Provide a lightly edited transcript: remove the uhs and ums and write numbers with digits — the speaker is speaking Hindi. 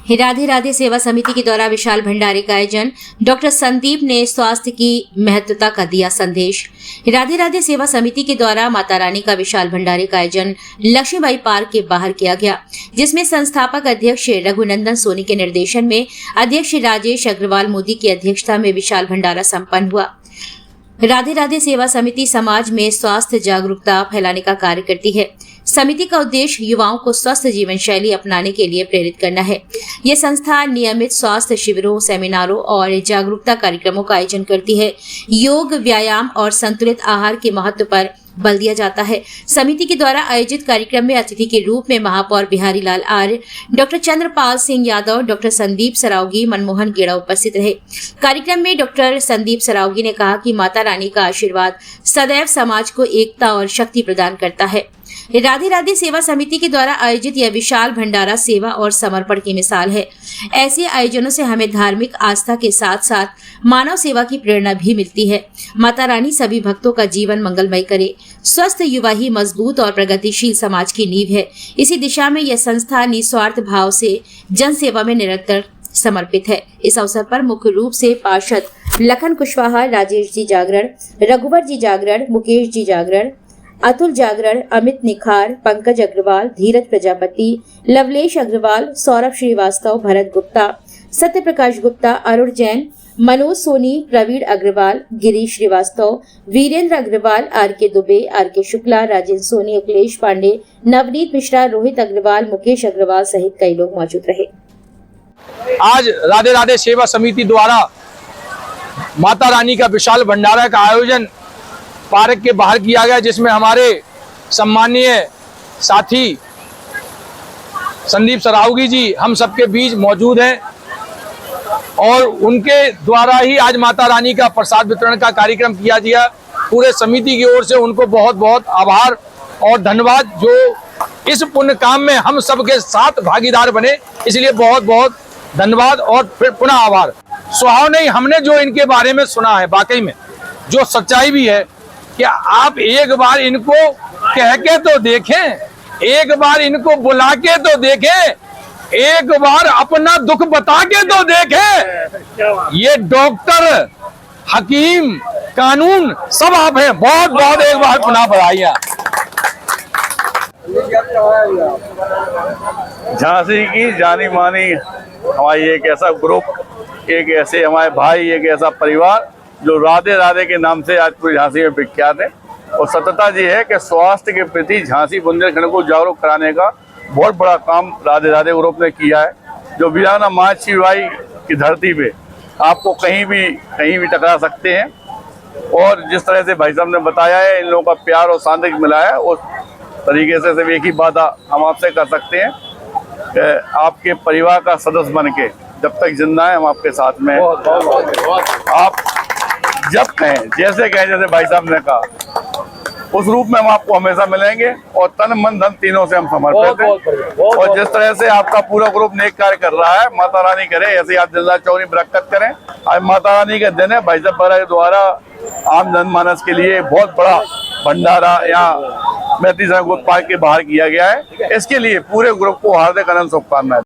राधे राधे सेवा समिति के द्वारा विशाल भंडारे का आयोजन। डॉक्टर संदीप ने स्वास्थ्य की महत्वता का दिया संदेश। राधे राधे सेवा समिति के द्वारा माता रानी का विशाल भंडारे का आयोजन लक्ष्मीबाई पार्क के बाहर किया गया, जिसमें संस्थापक अध्यक्ष रघुनंदन सोनी के निर्देशन में अध्यक्ष राजेश अग्रवाल मोदी की अध्यक्षता में विशाल भंडारा संपन्न हुआ। राधे राधे सेवा समिति समाज में स्वास्थ्य जागरूकता फैलाने का कार्य करती है। समिति का उद्देश्य युवाओं को स्वस्थ जीवन शैली अपनाने के लिए प्रेरित करना है। यह संस्था नियमित स्वास्थ्य शिविरों, सेमिनारों और जागरूकता कार्यक्रमों का आयोजन करती है। योग, व्यायाम और संतुलित आहार के महत्व पर बल दिया जाता है। समिति के द्वारा आयोजित कार्यक्रम में अतिथि के रूप में महापौर बिहारी लाल आर्य, डॉक्टर चंद्रपाल सिंह यादव, डॉक्टर संदीप सरावगी, मनमोहन गेड़ा उपस्थित रहे। कार्यक्रम में डॉक्टर संदीप सरावगी ने कहा कि माता रानी का आशीर्वाद सदैव समाज को एकता और शक्ति प्रदान करता है। राधे राधे सेवा समिति के द्वारा आयोजित यह विशाल भंडारा सेवा और समर्पण की मिसाल है। ऐसे आयोजनों से हमें धार्मिक आस्था के साथ साथ मानव सेवा की प्रेरणा भी मिलती है। माता रानी सभी भक्तों का जीवन मंगलमय करे। स्वस्थ युवा ही मजबूत और प्रगतिशील समाज की नींव है। इसी दिशा में यह संस्था निस्वार्थ भाव से जन सेवा में निरंतर समर्पित है। इस अवसर पर मुख्य रूप से पार्षद लखन कुशवाहा, राजेश जी जागरण, रघुवर जी जागरण, मुकेश जी जागरण, अतुल जागरण, अमित निखार, पंकज अग्रवाल, धीरज प्रजापति, लवलेश अग्रवाल, सौरभ श्रीवास्तव, भरत गुप्ता, सत्य प्रकाश गुप्ता, अरुण जैन, मनोज सोनी, प्रवीण अग्रवाल, गिरीश श्रीवास्तव, वीरेंद्र अग्रवाल, आर के दुबे, आर के शुक्ला, राजेंद्र सोनी, अखिलेश पांडे, नवनीत मिश्रा, रोहित अग्रवाल, मुकेश अग्रवाल सहित कई लोग मौजूद रहे। आज राधे राधे सेवा समिति द्वारा माता रानी का विशाल भंडारा का आयोजन पार्क के बाहर किया गया, जिसमें हमारे सम्माननीय साथी संदीप सरावगी जी हम सबके बीच मौजूद हैं और उनके द्वारा ही आज माता रानी का प्रसाद वितरण का कार्यक्रम किया गया। पूरे समिति की ओर से उनको बहुत बहुत आभार और धन्यवाद, जो इस पुण्य काम में हम सबके साथ भागीदार बने, इसलिए बहुत बहुत धन्यवाद और फिर पुनः आभार। सुहाव नहीं, हमने जो इनके बारे में सुना है वाकई में जो सच्चाई भी है कि आप एक बार इनको कह के तो देखें, एक बार इनको बुला के तो देखें, एक बार अपना दुख बता के तो देखें। ये डॉक्टर, हकीम, कानून सब आप हैं। बहुत बहुत एक बार पुनः बधाइयां। झांसी की जानी मानी हमारी एक ऐसा ग्रुप, एक ऐसे हमारे भाई, एक ऐसा परिवार जो राधे राधे के नाम से आज पूरी झांसी में विख्यात है। और सत्यता जी है कि स्वास्थ्य के प्रति झांसी बुंदेलखंड को जागरूक कराने का बहुत बड़ा काम राधे राधे ग्रुप ने किया है। जो वीरांगना माछीबाई की धरती पे आपको कहीं भी टकरा सकते हैं। और जिस तरह से भाई साहब ने बताया है, इन लोगों का प्यार और शांति मिला है, उस तरीके से सिर्फ एक ही बात हम आपसे कर सकते हैं कि आपके परिवार का सदस्य बन के जब तक जिंदा है हम आपके साथ में हैं। आप जब कहें, जैसे कहें, जैसे भाई साहब ने कहा, उस रूप में हम आपको हमेशा मिलेंगे और तन मन धन तीनों से हम समर्पित हैं। और जिस तरह से आपका पूरा ग्रुप नेक कार्य कर रहा है, माता रानी करे ऐसे आप दिलदार चौनी बरकत करें। आज माता रानी के दिन है, भाई साहब के द्वारा आम जनमानस के लिए बहुत बड़ा भंडारा यहाँ मैत्री पार्क के बाहर किया गया है। इसके लिए पूरे ग्रुप को हार्दिक अनंत शुभकामनाएं।